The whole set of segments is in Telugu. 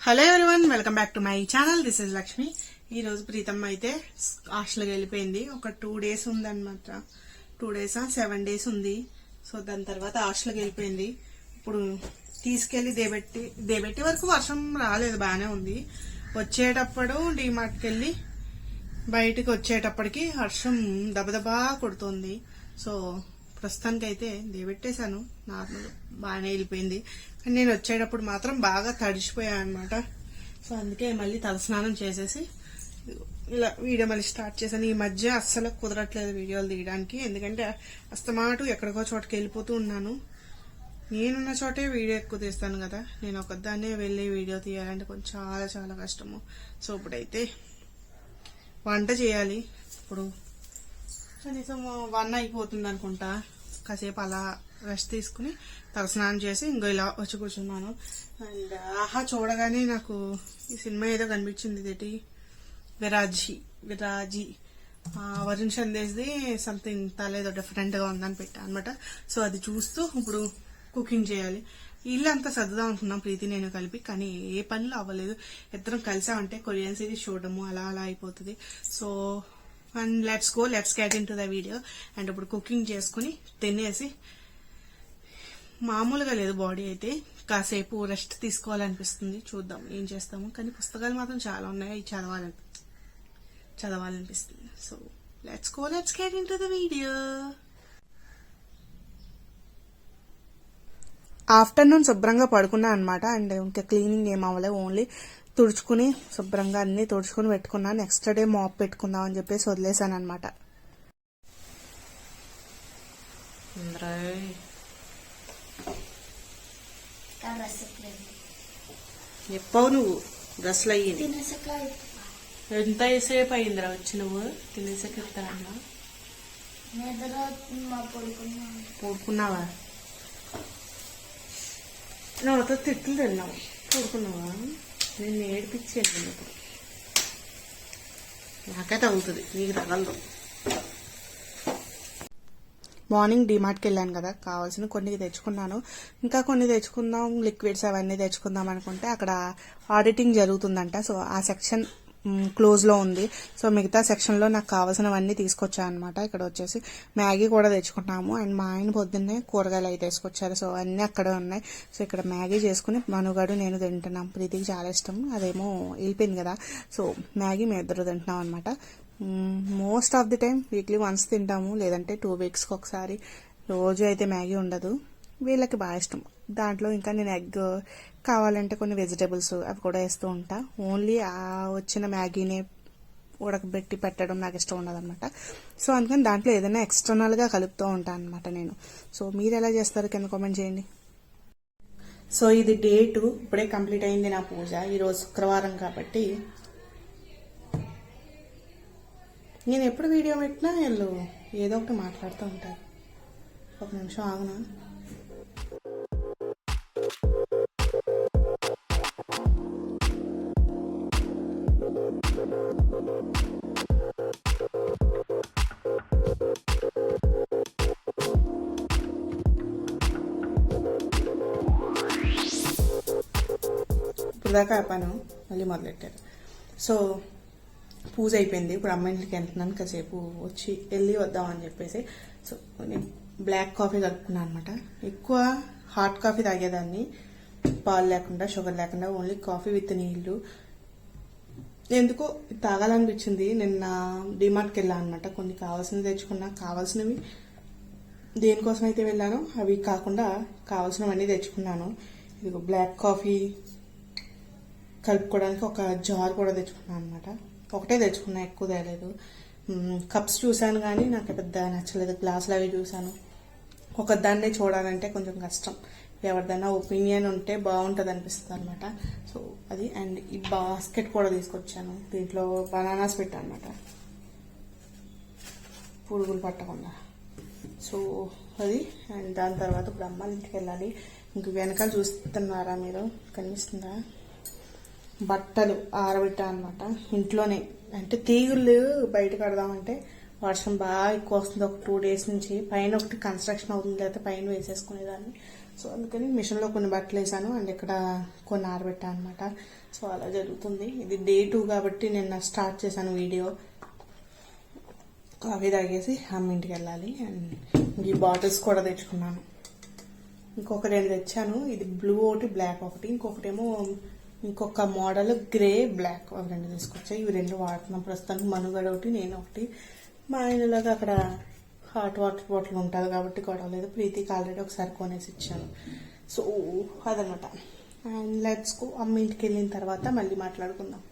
Hello everyone, welcome back to my channel. This is Lakshmi. ఈ రోజు ప్రీతమ్మ అయితే హాస్టల్కి వెళ్ళిపోయింది. ఒక 2 days ఉందన్నమాట. 2 days 7 days ఉంది. సో దాని తర్వాత హాస్టల్కి వెళ్ళిపోయింది. ఇప్పుడు తీసుకెళ్లి దేబెట్టి వరకు వర్షం రాలేదు, బాగానే ఉంది. వచ్చేటప్పుడు డీమార్ట్కి వెళ్ళి బయటికి వచ్చేటప్పటికి వర్షం దబదబా కొడుతుంది. సో ప్రస్తుతానికి అయితే దేబెట్టేశాను, నార్మల్ బాగానే వెళ్ళిపోయింది. కానీ నేను వచ్చేటప్పుడు మాత్రం బాగా తడిచిపోయాను అనమాట. సో అందుకే మళ్ళీ తలస్నానం చేసేసి ఇలా వీడియో మళ్ళీ స్టార్ట్ చేశాను. ఈ మధ్య అస్సలు కుదరట్లేదు వీడియోలు తీయడానికి, ఎందుకంటే అస్తమాటు ఎక్కడికో చోటకి వెళ్ళిపోతూ ఉన్నాను. నేనున్న చోటే వీడియో ఎక్కువ తీస్తాను కదా, నేను ఒకదాన్నే వెళ్ళి వీడియో తీయాలంటే కొంచెం చాలా చాలా కష్టము. సో ఇప్పుడైతే వంట చేయాలి. ఇప్పుడు కనీసం 1 అయిపోతుంది అనుకుంటా. కాసేపు అలా రెస్ట్ తీసుకుని తలస్నానం చేసి ఇంకో ఇలా వచ్చి కూర్చున్నాను. అండ్ ఆహా చూడగానే నాకు ఈ సినిమా ఏదో కనిపించింది, ఇదేంటి విరాజీ వరుణ్ సందేశ్ది సంథింగ్ తలేదో డిఫరెంట్ గా ఉందని పెట్టా అనమాట. సో అది చూస్తూ ఇప్పుడు కుకింగ్ చేయాలి. ఇల్లు అంతా సర్దుదాం అనుకున్నాం ప్రీతి నేను కలిపి, కానీ ఏ పనులు అవ్వలేదు. ఇద్దరం కలిసామంటే కొరియన్ సిరీస్ చూడడము అలా అలా అయిపోతుంది. So and let's get into the video. And ఇప్పుడు కుకింగ్ చేసుకుని తినేసి, మామూలుగా లేదు బాడీ అయితే, కాసేపు రెస్ట్ తీసుకోవాలనిపిస్తుంది. చూద్దాం ఏం చేస్తాము. కానీ పుస్తకాలు మాత్రం చాలా ఉన్నాయి, చదవాలనిపిస్తుంది. So let's get into the video. Afternoon శుభ్రంగా పడుకున్నా అనమాట. అండ్ ఇంకా క్లీనింగ్ ఏం అవ్వలేదు, ఓన్లీ తుడుచుకుని శుభ్రంగా అన్ని తుడుచుకుని పెట్టుకున్నా. నెక్స్ట్ డే మాప్ పెట్టుకుందాం అని చెప్పేసి వదిలేసాను అనమాట. చెప్పవు నువ్వు డ్రెస్లు అయ్యింది ఎంత సేపు అయిందిరా వచ్చి నువ్వు తినేసాక ఇస్తారన్నా? పడుకున్నావా? నువ్వుతో తిట్లు తిన్నావు, పడుకున్నావా? నేను ఏడిపించాను ఇప్పుడు, నాకే తగ్గుతుంది, నీకు తగలదు. మార్నింగ్ డిమార్ట్కి వెళ్ళాను కదా, కావాల్సిన కొన్ని తెచ్చుకున్నాను. ఇంకా కొన్ని తెచ్చుకుందాం, లిక్విడ్స్ అవన్నీ తెచ్చుకుందాం అనుకుంటే అక్కడ ఆడిటింగ్ జరుగుతుందంట. సో ఆ సెక్షన్ క్లోజ్ లో ఉంది. సో మిగతా సెక్షన్ లో నాకు కావాల్సినవన్నీ తీసుకొచ్చాను అనమాట. ఇక్కడ వచ్చేసి మ్యాగీ కూడా తెచ్చుకున్నాము. అండ్ మా ఆయన పొద్దున్నే కూరగాయలు అయితే తీసుకొచ్చారు. సో అన్ని అక్కడే ఉన్నాయి. సో ఇక్కడ మ్యాగీ చేసుకుని మనుగాడు నేను తింటున్నాం. ప్రీతికి చాలా ఇష్టం, అదేమో వెళ్ళిపోయింది కదా. సో మ్యాగీ మేము ఇద్దరు తింటున్నాం అనమాట. Most of the time weekly once తింటాము, లేదంటే 2 weeks ఒకసారి. రోజు అయితే మ్యాగీ ఉండదు, వీళ్ళకి బాగా ఇష్టం. దాంట్లో ఇంకా నేను ఎగ్ కావాలంటే కొన్ని వెజిటేబుల్స్ అవి కూడా వేస్తూ ఉంటా. ఓన్లీ ఆ వచ్చిన మ్యాగీనే ఉడకబెట్టి పెట్టడం నాకు ఇష్టం ఉండదు అనమాట. సో అందుకని దాంట్లో ఏదైనా ఎక్స్టర్నల్ గా కలుపుతూ ఉంటాను అనమాట నేను. సో మీరు ఎలా చేస్తారు కింద కామెంట్ చేయండి. సో ఇది Day 2, ఇప్పుడే కంప్లీట్ అయింది నా పూజ. ఈరోజు శుక్రవారం కాబట్టి నేను ఎప్పుడు వీడియో పెట్టినా వీళ్ళు ఏదో ఒకటి మాట్లాడుతూ ఉంటారు. ఒక నిమిషం ఆగునా. ఇప్పుడు దాకా ఆపాను, మళ్ళీ మొదలెట్టారు. సో పూజ అయిపోయింది. ఇప్పుడు అమ్మ ఇంటికి వెళ్తున్నాను, కాసేపు వచ్చి వెళ్ళి వద్దామని చెప్పేసి. సో నేను బ్లాక్ కాఫీ కలుపుకున్నాను అనమాట. ఎక్కువ హాట్ కాఫీ తాగేదాన్ని, పాలు లేకుండా షుగర్ లేకుండా, ఓన్లీ కాఫీ విత్ నీళ్లు. ఎందుకో తాగాలనిపించింది. నిన్న డిమార్ట్కి వెళ్ళాను అనమాట. కొన్ని కావాల్సినవి తెచ్చుకున్నా. కావాల్సినవి దేనికోసం అయితే వెళ్ళానో అవి కాకుండా కావాల్సినవన్నీ తెచ్చుకున్నాను. ఇది బ్లాక్ కాఫీ కలుపుకోవడానికి ఒక జార్ కూడా తెచ్చుకున్నాను అనమాట. ఒకటే తెచ్చుకున్నా, ఎక్కువ తేలేదు. కప్స్ చూశాను కానీ నాకు పెద్ద నచ్చలేదు. గ్లాసులు అవి చూశాను. ఒకదాన్నే చూడాలంటే కొంచెం కష్టం. ఎవరిదైనా ఒపీనియన్ ఉంటే బాగుంటుంది అనిపిస్తుంది అనమాట. సో అది. అండ్ ఈ బాస్కెట్ కూడా తీసుకొచ్చాను. దీంట్లో బనానాస్ పెట్టాను అనమాట, పురుగులు పట్టకుండా. సో అది. అండ్ దాని తర్వాత ఇప్పుడు అమ్మాయిల ఇంటికి వెళ్ళాలి. ఇంక వెనకాల చూస్తున్నారా మీరు, కనిపిస్తుందా? బట్టలు ఆరబెట్టా అనమాట ఇంట్లోనే. అంటే తీగులు బయట కడదామంటే వర్షం బాగా ఎక్కువ వస్తుంది ఒక 2 days నుంచి. పైన ఒకటి కన్స్ట్రక్షన్ అవుతుంది, లేకపోతే పైన వేసేసుకునేదాన్ని. సో అందుకని మిషన్లో కొన్ని బట్టలు వేసాను. అండ్ ఇక్కడ కొన్ని ఆరబెట్టా అనమాట. సో అలా జరుగుతుంది. ఇది డే 2 కాబట్టి నిన్న స్టార్ట్ చేశాను వీడియో. కాఫీ తాగేసి అమ్మ ఇంటికి వెళ్ళాలి. అండ్ ఈ బాటిల్స్ కూడా తెచ్చుకున్నాను. ఇంకొక 2 తెచ్చాను. ఇది బ్లూ ఒకటి, బ్లాక్ ఒకటి. ఇంకొక మోడల్ గ్రే, బ్లాక్, అవి 2 తీసుకొచ్చాయి. ఇవి 2 వాడుతున్నాం ప్రస్తుతానికి. మనుగడ ఒకటి, నేను ఒకటి. మా ఆయనలాగా అక్కడ హాట్ వాటర్ బాటిల్ ఉంటుంది కాబట్టి గొడవలేదు. ప్రీతికి ఆల్రెడీ ఒకసారి కొనేసి ఇచ్చాను. సో అదనమాట. And let's go. అమ్మ ఇంటికి వెళ్ళిన తర్వాత మళ్ళీ మాట్లాడుకుందాం.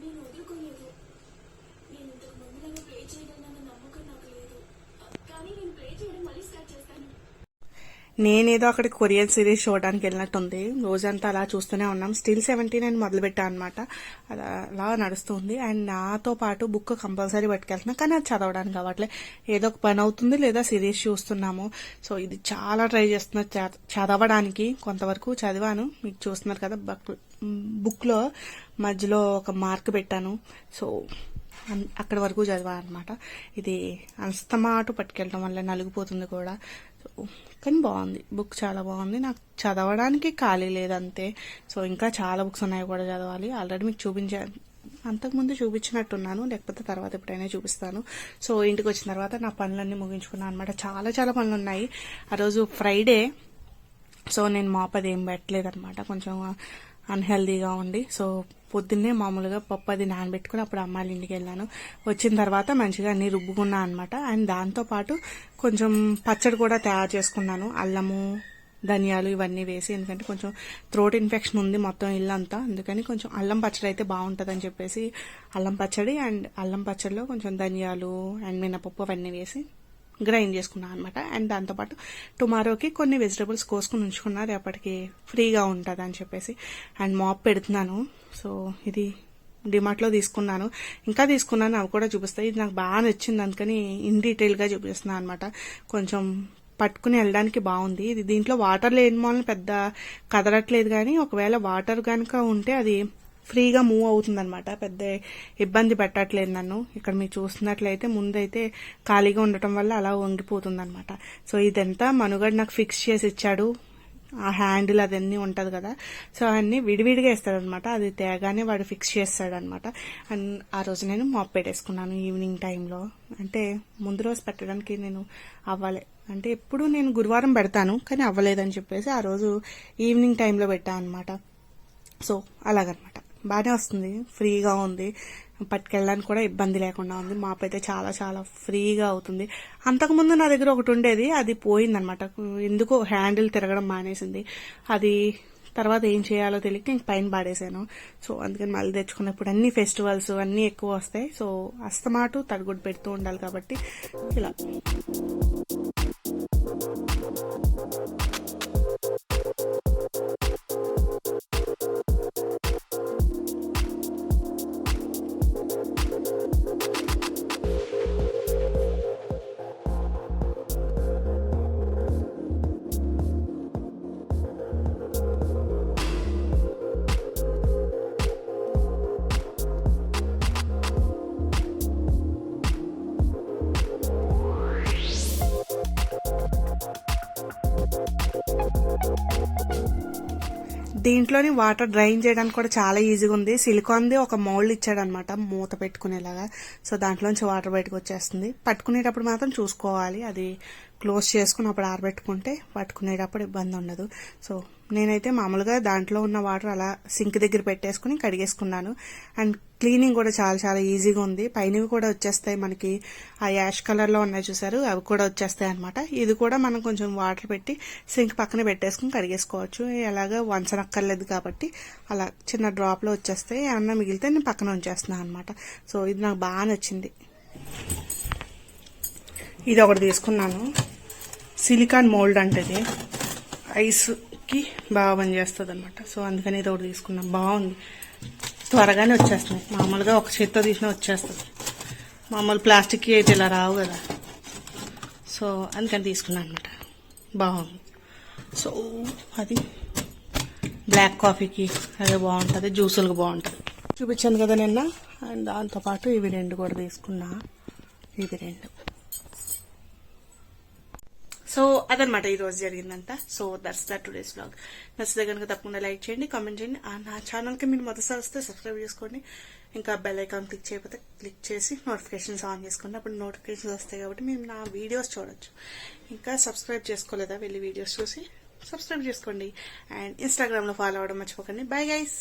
నేను వదులుకోలేదు. నేను ఇంతకు ముందులాగా ప్లే చేయగలనన్న నమ్మకం నాకు లేదు. కానీ నేను ప్లే చేయడం మళ్ళీ స్టార్ట్ చేస్తాను. నేనేదో అక్కడ కొరియన్ సిరీస్ చూడడానికి వెళ్ళినట్టుంది. రోజంతా అలా చూస్తూనే ఉన్నాం. స్టిల్ 17 మొదలుపెట్టా అనమాట. అలా నడుస్తుంది. అండ్ నాతో పాటు బుక్ కంపల్సరీ పట్టుకెళ్తున్నా, కానీ అది చదవడానికి కావట్లే. ఏదో ఒక పని అవుతుంది, లేదా సిరీస్ చూస్తున్నాము. సో ఇది చాలా ట్రై చేస్తున్నా చదవడానికి. కొంతవరకు చదివాను, మీకు చూస్తున్నారు కదా. బుక్లో మధ్యలో ఒక మార్క్ పెట్టాను. సో అక్కడి వరకు చదివా అనమాట. ఇది అస్తమాటు పట్టుకెళ్ళడం వల్ల నలిగిపోతుంది కూడా. కానీ బాగుంది బుక్, చాలా బాగుంది. నాకు చదవడానికి ఖాళీ లేదంతే. సో ఇంకా చాలా బుక్స్ ఉన్నాయి కూడా చదవాలి. ఆల్రెడీ మీకు అంతకుముందు చూపించినట్టున్నాను, లేకపోతే తర్వాత ఎప్పుడైనా చూపిస్తాను. సో ఇంటికి వచ్చిన తర్వాత నా పనులన్నీ ముగించుకున్నాను అనమాట. చాలా చాలా పనులు ఉన్నాయి. ఆ రోజు ఫ్రైడే, సో నేను మాప్ అది ఏం పెట్టలేదన్నమాట. కొంచెం అన్హెల్దీగా ఉండి. సో పొద్దున్నే మామూలుగా పప్పు అది నానబెట్టుకుని అప్పుడు అమ్మాయిల ఇంటికి వెళ్ళాను. వచ్చిన తర్వాత మంచిగా అన్ని రుబ్బుకున్నా అనమాట. అండ్ దాంతోపాటు కొంచెం పచ్చడి కూడా తయారు చేసుకున్నాను. అల్లము, ధనియాలు ఇవన్నీ వేసి. ఎందుకంటే కొంచెం థ్రోట్ ఇన్ఫెక్షన్ ఉంది మొత్తం ఇల్లంతా. అందుకని కొంచెం అల్లం పచ్చడి అయితే బాగుంటుందని చెప్పేసి అల్లం పచ్చడి. అండ్ అల్లం పచ్చడిలో కొంచెం ధనియాలు అండ్ మినపప్పు అవన్నీ వేసి గ్రైండ్ చేసుకున్నాను అనమాట. అండ్ దాంతోపాటు టుమారోకి కొన్ని వెజిటబుల్స్ కోసుకుని ఉంచుకున్నా, రేపటికి ఫ్రీగా ఉంటుంది అని చెప్పేసి. అండ్ మాప్ పెడుతున్నాను. సో ఇది డిమార్ట్లో తీసుకున్నాను, ఇంకా తీసుకున్నాను, అవి కూడా చూపిస్తాయి. ఇది నాకు బాగా నచ్చింది, అందుకని ఇన్ డీటెయిల్గా చూపిస్తున్నాను అనమాట. కొంచెం పట్టుకుని వెళ్ళడానికి బాగుంది. ఇది దీంట్లో వాటర్ లేని మూలన పెద్ద కదలట్లేదు, కానీ ఒకవేళ వాటర్ కనుక ఉంటే అది ఫ్రీగా మూవ్ అవుతుంది అనమాట. పెద్ద ఇబ్బంది పెట్టట్లేదు నన్ను. ఇక్కడ మీరు చూస్తున్నట్లయితే ముందైతే ఖాళీగా ఉండటం వల్ల అలా వంగిపోతుంది అనమాట. సో ఇదంతా మనుగడ నాకు ఫిక్స్ చేసి ఇచ్చాడు. ఆ హ్యాండిల్ అదన్నీ ఉంటుంది కదా, సో అన్నీ విడివిడిగా ఇస్తాడనమాట. అది తేగానే వాడు ఫిక్స్ చేస్తాడనమాట. అండ్ ఆ రోజు నేను మాప్ పెట్టేసుకున్నాను ఈవినింగ్ టైంలో. అంటే ముందు రోజు పెట్టడానికి నేను అవ్వలే, అంటే ఎప్పుడు నేను గురువారం పెడతాను, కానీ అవ్వలేదని చెప్పేసి ఆ రోజు ఈవినింగ్ టైంలో పెట్టాను అనమాట. సో అలాగనమాట. బాగానే వస్తుంది, ఫ్రీగా ఉంది, పట్టుకెళ్ళడానికి కూడా ఇబ్బంది లేకుండా ఉంది. మాప్ అయితే చాలా చాలా ఫ్రీగా అవుతుంది. అంతకుముందు నా దగ్గర ఒకటి ఉండేది, అది పోయిందనమాట. ఎందుకో హ్యాండిల్ తిరగడం మానేసింది. అది తర్వాత ఏం చేయాలో తెలియక ఇంక పైన పాడేశాను. సో అందుకని మళ్ళీ తెచ్చుకున్నప్పుడు అన్ని ఫెస్టివల్స్ అన్నీ ఎక్కువ వస్తాయి. సో అస్తమాటు తడిగుడ్డు పెడుతూ ఉండాలి కాబట్టి ఇలా. దీంట్లోని వాటర్ డ్రైన్ చేయడానికి కూడా చాలా ఈజీగా ఉంది. సిలికాన్ది ఒక మౌల్డ్ ఇచ్చాడనమాట మూత పెట్టుకునేలాగా. సో దాంట్లోంచి వాటర్ బయటకు వచ్చేస్తుంది. పట్టుకునేటప్పుడు మాత్రం చూసుకోవాలి, అది క్లోజ్ చేసుకుని అప్పుడు ఆరబెట్టుకుంటే పట్టుకునేటప్పుడు ఇబ్బంది ఉండదు. సో నేనైతే మామూలుగా దాంట్లో ఉన్న వాటర్ అలా సింక్ దగ్గర పెట్టేసుకుని కడిగేసుకున్నాను. అండ్ క్లీనింగ్ కూడా చాలా చాలా ఈజీగా ఉంది. పైనవి కూడా వచ్చేస్తాయి మనకి, ఆ యాష్ కలర్లో ఉన్నాయి చూసారు, అవి కూడా వచ్చేస్తాయి అనమాట. ఇది కూడా మనం కొంచెం వాటర్ పెట్టి సింక్ పక్కన పెట్టేసుకుని కడిగేసుకోవచ్చు. ఎలాగా వంచనక్కర్లేదు కాబట్టి అలా చిన్న డ్రాప్లో వచ్చేస్తాయి. ఏమన్నా మిగిలితే నేను పక్కన ఉంచేస్తున్నాను అనమాట. సో ఇది నాకు బాగా నచ్చింది. ఇది ఒకటి తీసుకున్నాను, సిలికాన్ మోల్డ్ అంటే ఇది ఐస్కి బాగా పనిచేస్తుంది అనమాట. సో అందుకని ఇది ఒకటి తీసుకున్నాం, బాగుంది, త్వరగానే వచ్చేస్తున్నాయి. మామూలుగా ఒక చేత్తో తీసినా వచ్చేస్తుంది, మామూలు ప్లాస్టిక్కి అయితే ఇలా రావు కదా. సో అందుకని తీసుకున్నాను అనమాట, బాగుంది. సో అది బ్లాక్ కాఫీకి అదే బాగుంటుంది, జ్యూసులకు బాగుంటుంది. చూపించాను కదా నిన్న, అండ్ దాంతోపాటు ఇవి 2 కూడా తీసుకున్నా. ఇవి 2. సో అదనమాట ఈరోజు జరిగిందంతా. So that's the today's vlog. నచ్చితే కనుక తప్పకుండా లైక్ చేయండి, కామెంట్ చేయండి. నా ఛానల్కి మీరు మొదటిసారి వస్తే సబ్స్క్రైబ్ చేసుకోండి. ఇంకా బెల్ ఐకాన్ క్లిక్ చేయకపోతే క్లిక్ చేసి నోటిఫికేషన్స్ ఆన్ చేసుకోండి. అప్పుడు నోటిఫికేషన్స్ వస్తాయి కాబట్టి మీరు నా వీడియోస్ చూడొచ్చు. ఇంకా సబ్స్క్రైబ్ చేసుకోలేదా వెళ్ళి వీడియోస్ చూసి సబ్స్క్రైబ్ చేసుకోండి. అండ్ ఇన్స్టాగ్రామ్లో ఫాలో అవ్వడం మర్చిపోకండి. Bye guys.